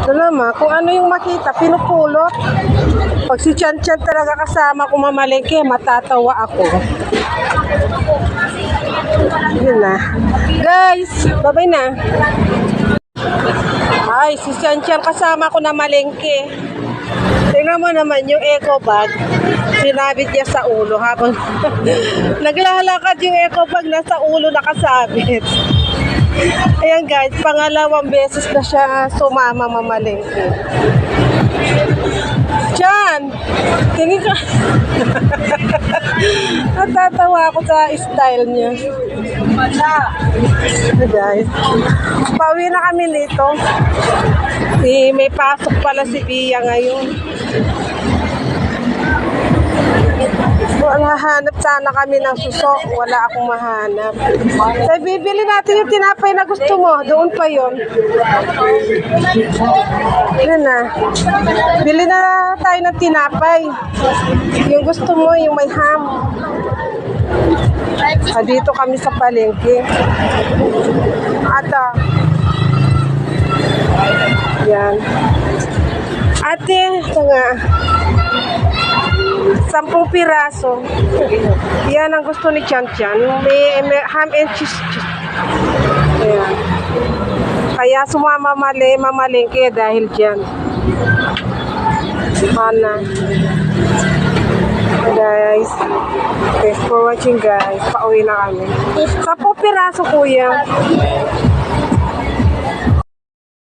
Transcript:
Alam mo, kung ano yung makita, pinupulot. Pag si Chan Chan talaga kasama ko mamalengke, matatawa ako. Yun na. Guys, babay na. Ay, si Chan Chan kasama ko na malengke. Tingnan mo naman yung eco bag. Sinabit niya sa ulo habang naglalakad yung eco bag nasa ulo nakasabit. Ayan guys, pangalawang beses na siya sumama mamalengke. Chan! Tingin ka. Natatawa ako sa style niya. Guys, pauwi na kami nito. May pasok pala si Bia ngayon. Hanap sana kami ng suso. Wala akong mahanap. So, bibili natin yung tinapay na gusto mo. Doon pa yon. Yan na. Bili na tayo ng tinapay. Yung gusto mo, yung may ham. Dito kami sa palengke. Yan. Ate, ito nga. 10 piraso. Yan ang gusto ni Chan Chan. May ham and cheese. Ayan. Kaya sumama mamalengke dahil dyan. Ana. Guys. Thanks for watching guys. Pauwi na kami. 10 piraso kuya.